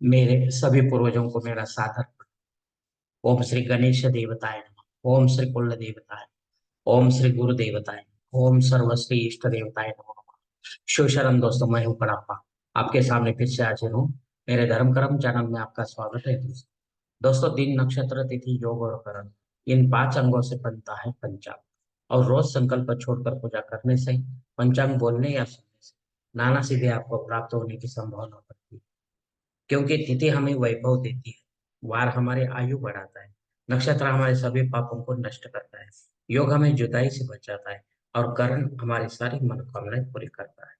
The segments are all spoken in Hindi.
मेरे सभी पूर्वजों को मेरा सादर प्रणाम। ओम श्री गणेश देवताय नमः। ओम श्री कुल देवताय। ओम श्री गुरु देवताय नमः। ओम सर्वश्री इष्ट देवताय नमः। शिवशरण दोस्तों, मैं हूँ कड़प्पा। आपके सामने फिर से हाजिर हूँ। मेरे धर्म कर्म चैनल में आपका स्वागत है दोस्तों। दोस्तों, दिन नक्षत्र तिथि योग और कर्म, इन 5 अंगों से बनता है पंचांग। और रोज संकल्प छोड़कर पूजा करने से, पंचांग बोलने या सुनने से नाना सीधे आपको प्राप्त होने की संभावना बढ़ती है। क्योंकि तिथि हमें वैभव देती है, वार हमारी आयु बढ़ाता है, नक्षत्र हमारे सभी पापों को नष्ट करता है, योग हमें जुदाई से बचाता है, और कर्ण हमारी सारी मनोकामनाएं पूरी करता है।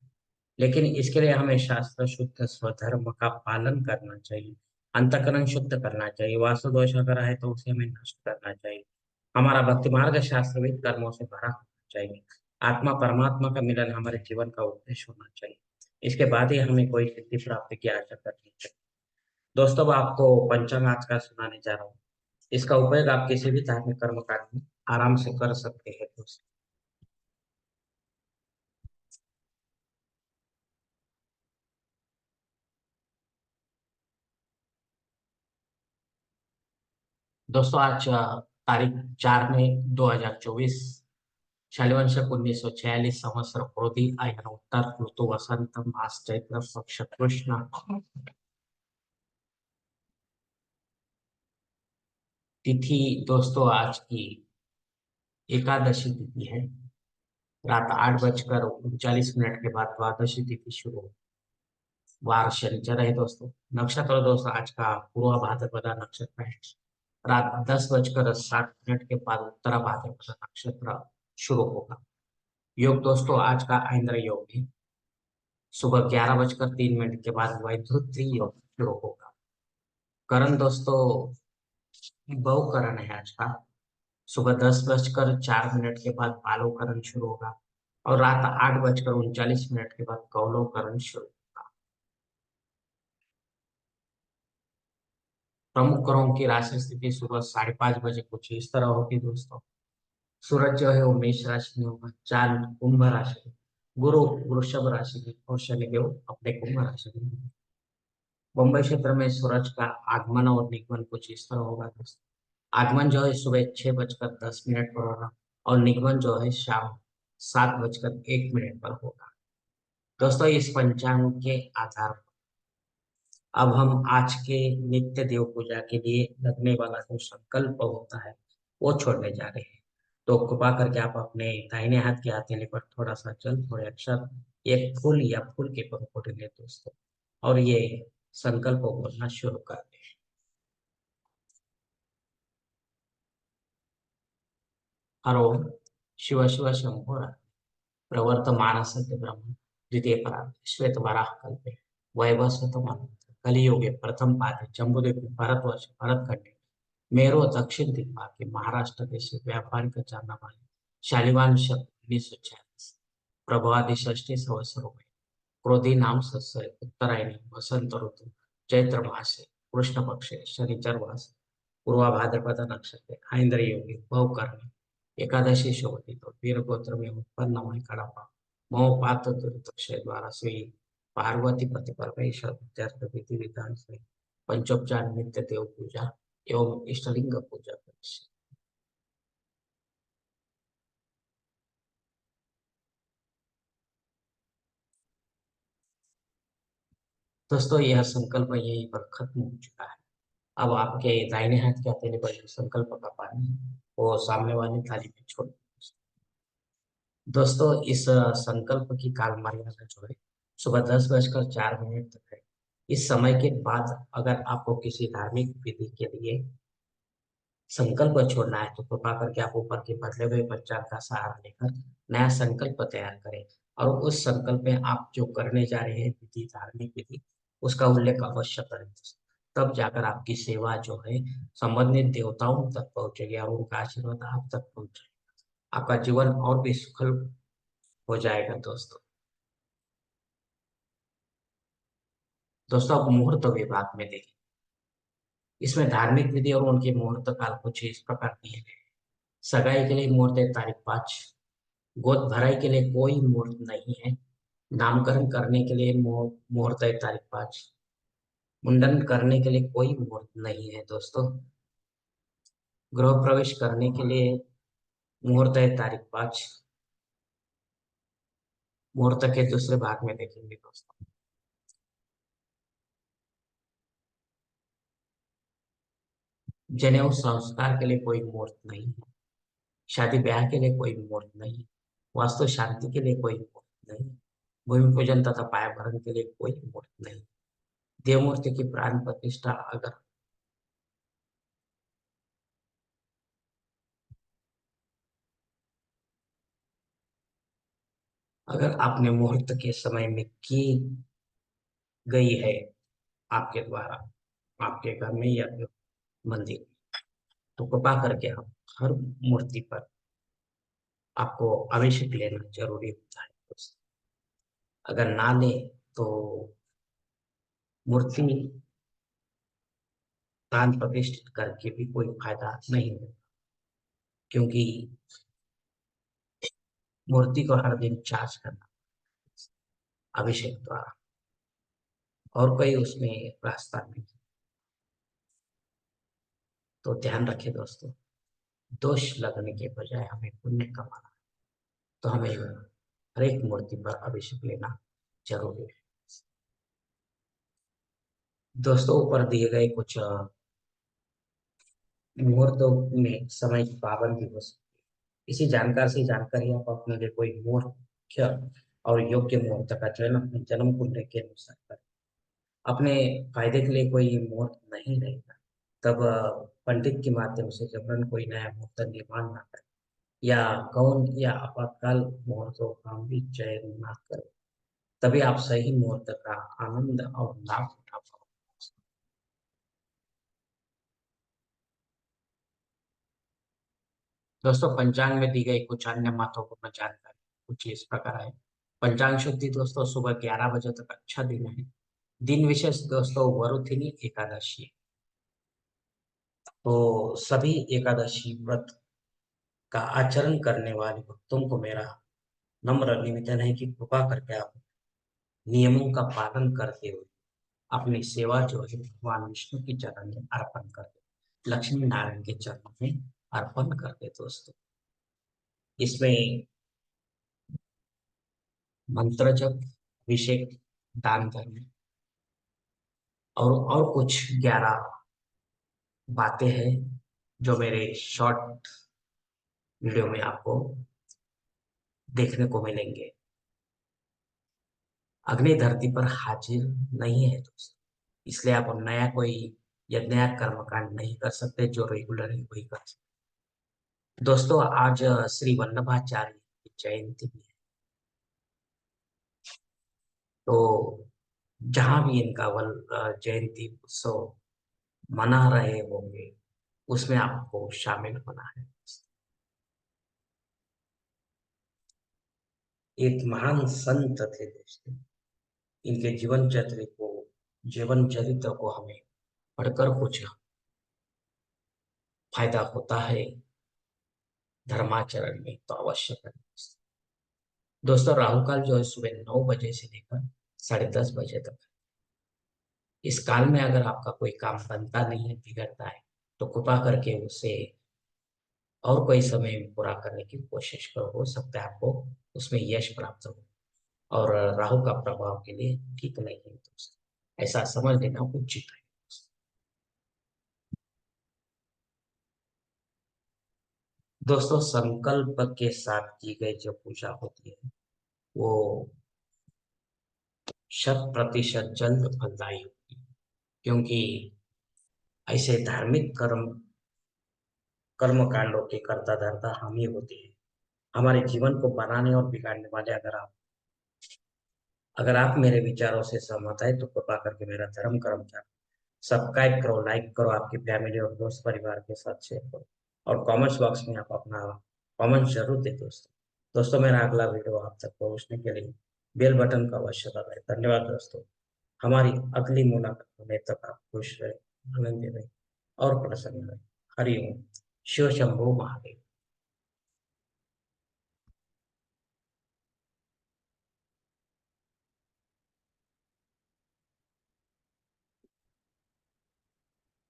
लेकिन इसके लिए हमें शास्त्र शुद्ध स्वधर्म का पालन करना चाहिए। अंतःकरण शुद्ध करना चाहिए। वास्तु दोष अगर है तो उसे हमें नष्ट करना चाहिए। हमारा भक्ति मार्ग शास्त्रविद कर्मों से भरा होना चाहिए। आत्मा परमात्मा का मिलन हमारे जीवन का उद्देश्य होना चाहिए। इसके बाद ही हमें कोई सिद्धि प्राप्ति की आशा करनी चाहिए। दोस्तों, अब आपको पंचांग आज का सुनाने जा रहा हूँ। इसका उपयोग आप किसी भी धार्मिक कर्म कांड में आराम से कर सकते हैं दोस्तों। दोस्तों, आज तारीख 4 मई 2024, शालिवान शक 1946, संवत्सर क्रोधी, आयन उत्तर, ऋतु वसंत, मास चैत्र, पक्ष कृष्ण। तिथि दोस्तों आज की एकादशी तिथि है। रात 8 बजकर 39 मिनट के बाद द्वादशी तिथि शुरू हो। वार शनिचर है दोस्तों। नक्षत्र दोस्तों आज का पूर्व भाद्रपदा नक्षत्र है। रात 10 बजकर 7 मिनट के बाद उत्तरा भाद्रपदा नक्षत्र शुरू होगा। योग दोस्तों आज का ऐंद्र योग है। सुबह 11 बजकर 3 मिनट के बाद वैधृति योग शुरू होगा। करण दोस्तों बहु करण है आज का। सुबह 10 बजकर 4 मिनट के बाद बालो करण शुरू होगा। और रात 8 बजकर 39 मिनट के बाद कौलो करण शुरू होगा। प्रमुख ग्रहों की राशि स्थिति सुबह 5:30 बजे कुछ इस तरह होगी दोस्तों। सूरज जो है वो मेष राशि में होगा, चांद कुंभ राशि में, गुरु वृषभ राशि में, और शनिदेव अपने कुंभ राशि में होंगे। मुंबई क्षेत्र में सूरज का आगमन और निगमन कुछ इस तरह होगा दोस्तों। आगमन जो है सुबह 6 बजकर 10 मिनट पर होगा, और निगमन जो है शाम 7 बजकर 1 मिनट पर होगा। दोस्तों, इस पंचांग के आधार पर अब हम आज के नित्य देव पूजा के लिए लगने वाला जो संकल्प होता है वो छोड़ने जा रहे हैं। तो कृपा करके आप अपने दाहिने हाथ के हथेली पर थोड़ा सा जल, थोड़े अक्षर, एक फूल या फूल के पंखुड़ी ले दोस्तों, और ये संकल्प बोलना शुरू कर दें। हरो शिव शिव शंभो प्रवर्तमान सत्य ब्रह्म द्वितीय पराग श्वेत वराह कल्पे वैवस्वत कलियुगे प्रथम पादे जम्बूद्वीप भारतवर्ष भरतखंड मेरो दक्षिण दिग्भाग के महाराष्ट्र देश से व्यापारिक जानना वाले शालिवान शक 1946, प्रभवादि षष्ठी संवत्सरों में क्रोधी नाम सत्सय उत्तरायणी वसंत ऋतु चैत्र मासे कृष्ण पक्षे शनिचर मास पूर्वा भाद्रपद नक्षत्र ऐन्द्र योगी बहुकर्णी एकादशी शोभती तो वीर गोत्र में उत्पन्न हुए कड़पा मोह पात दुर्दक्षय द्वारा श्री पार्वती पति परमेश्वर विद्यार्थ विधि विधान से पंचोपचार नित्य देव पूजा एवं इष्टलिंग पूजा करें। दोस्तों, यह संकल्प यहीं पर खत्म हो चुका है। अब आपके दाहिने हाथ के हथेली पर जो संकल्प का पानी है, वो सामने वाली थाली में छोड़ दो। दोस्तों, इस संकल्प की काल मर्यादा जो है सुबह 10 बजकर 4 मिनट तक है। इस समय के बाद अगर आपको किसी धार्मिक विधि के लिए संकल्प छोड़ना है तो कृपा करके आप ऊपर के बदले हुए पंचांग का सहारा लेकर नया संकल्प तैयार करें। और उस संकल्प में आप जो करने जा रहे हैं विधि, धार्मिक विधि, उसका उल्लेख अवश्य करें। तब जाकर आपकी सेवा जो है संबंधित देवताओं तक पहुंचेगी और उनका आशीर्वाद आप तक पहुंचेगा। आपका जीवन और भी सुखल हो जाएगा दोस्तों। दोस्तों, अब मुहूर्त विभाग में देखें। इसमें धार्मिक विधि और उनके मुहूर्त काल कुछ इस प्रकार दिए गए हैं। सगाई के लिए मुहूर्त है तारीख 5। गोद भराई के लिए कोई मुहूर्त नहीं है। नामकरण करने के लिए मुहूर्त है तारीख 5। मुंडन करने के लिए कोई मुहूर्त नहीं है दोस्तों। गृह प्रवेश करने के लिए मुहूर्त है तारीख 5। मुहूर्त के दूसरे भाग में देखेंगे दोस्तों। जनेऊ संस्कार के लिए कोई मुहूर्त नहीं है। शादी ब्याह के लिए कोई मुहूर्त नहीं है। वास्तु शांति के लिए कोई मुहूर्त नहीं है। भूमि पूजन तथा पायाभरण के लिए कोई मुहूर्त नहीं। देव मूर्ति की प्राण प्रतिष्ठा अगर आपने मुहूर्त के समय में की गई है आपके द्वारा, आपके घर में या फिर मंदिर में, तो कृपा करके आप हर मूर्ति पर आपको अभिषेक लेना जरूरी होता है दोस्तों। अगर ना ले तो मूर्ति प्राण प्रतिष्ठित करके भी कोई फायदा नहीं होगा, क्योंकि मूर्ति को हर दिन चार्ज करना अभिषेक द्वारा, और कोई उसमें रास्ता नहीं। तो ध्यान रखें दोस्तों, दोष लगने के बजाय हमें पुण्य कमाना, तो हमें हर एक मूर्ति पर अभिषेक लेना जरूरी है दोस्तों। ऊपर दिए गए कुछ मुहूर्तों में समय की पाबंदी हो सकती है। इसी जानकार से जानकारी आप अपने लिए कोई मुख्य और योग्य मुहूर्त का चयन अपने जन्म कुंडली के अनुसार करें। अपने फायदे के लिए कोई मुहूर्त नहीं रहेगा, तब पंडित के माध्यम से जबरन कोई नया मुहूर्त निर्माण ना करें, या गौण या आपातकाल मुहूर्तों का भी चयन ना करें। तभी आप सही मुहूर्त का आनंद और लाभ उठा पाओगे। दोस्तों, पंचांग में दी गई कुछ अन्य महत्वपूर्ण जानकारी कुछ इस प्रकार है। पंचांग शुद्धि दोस्तों, सुबह 11 बजे तक अच्छा दिन है। दिन विशेष दोस्तों वरुथिनी एकादशी है। तो सभी एकादशी व्रत का आचरण करने वाले भक्तों को मेरा नम्र निवेदन है कि कृपा करके आप नियमों का पालन करते हुए अपनी सेवा जो है भगवान विष्णु के चरण में अर्पण कर दे, लक्ष्मी नारायण के चरणों में अर्पण कर दे दोस्तों। इसमें मंत्र जप, अभिषेक, दान धर्म और कुछ 11 बातें हैं जो मेरे शॉर्ट वीडियो में आपको देखने को मिलेंगे। अग्नि धरती पर हाजिर नहीं है दोस्तों, इसलिए आप नया कोई या नया कर्मकांड नहीं कर सकते जो रेगुलर है वही कर सकते। दोस्तों, आज श्री वल्लभाचार्य की जयंती भी है। तो जहां भी इनका जयंती उत्सव मना रहे होंगे, उसमें आपको शामिल होना है। एक महान संत थे दोस्तों। इनके जीवन चरित्र को हमें पढ़कर कुछ फायदा होता है धर्माचरण में, तो अवश्य करें दोस्तों। राहु काल जो है सुबह 9 बजे से लेकर 10:30 बजे तक है। इस काल में अगर आपका कोई काम बनता नहीं है, बिगड़ता है, तो कृपा करके उसे और कोई समय में पूरा करने की कोशिश करो। हो सकता है आपको उसमें यश प्राप्त हो। और राहु का प्रभाव के लिए ठीक नहीं है दोस्तों, ऐसा समझ लेना उचित है। दोस्तों, संकल्प के साथ की गई जो पूजा होती है वो 100% जल्द फलदायी होती है, क्योंकि ऐसे धार्मिक कर्म कांडों के कर्ता धर्ता हम ही होते हैं। हमारे जीवन को बनाने और बिगाड़ने वाले अगर आप मेरे विचारों से सहमत है तो कृपा करके मेरा धर्म कर्म का सब्सक्राइब करो, लाइक करो, आपकी फैमिली और दोस्त परिवार के साथ शेयर करो, और कमेंट्स बॉक्स में आप अपना कमेंट जरूर दे दोस्तों। दोस्तों, मेरा अगला वीडियो आप तक पहुंचने के लिए बेल बटन का अवश्य दबाएं। धन्यवाद दोस्तों। हमारी अगली मुलाकात होने तक आप खुश रहे, आनंद रहे और प्रसन्न रहे। हरि ओम। शिव शंभो महादेव।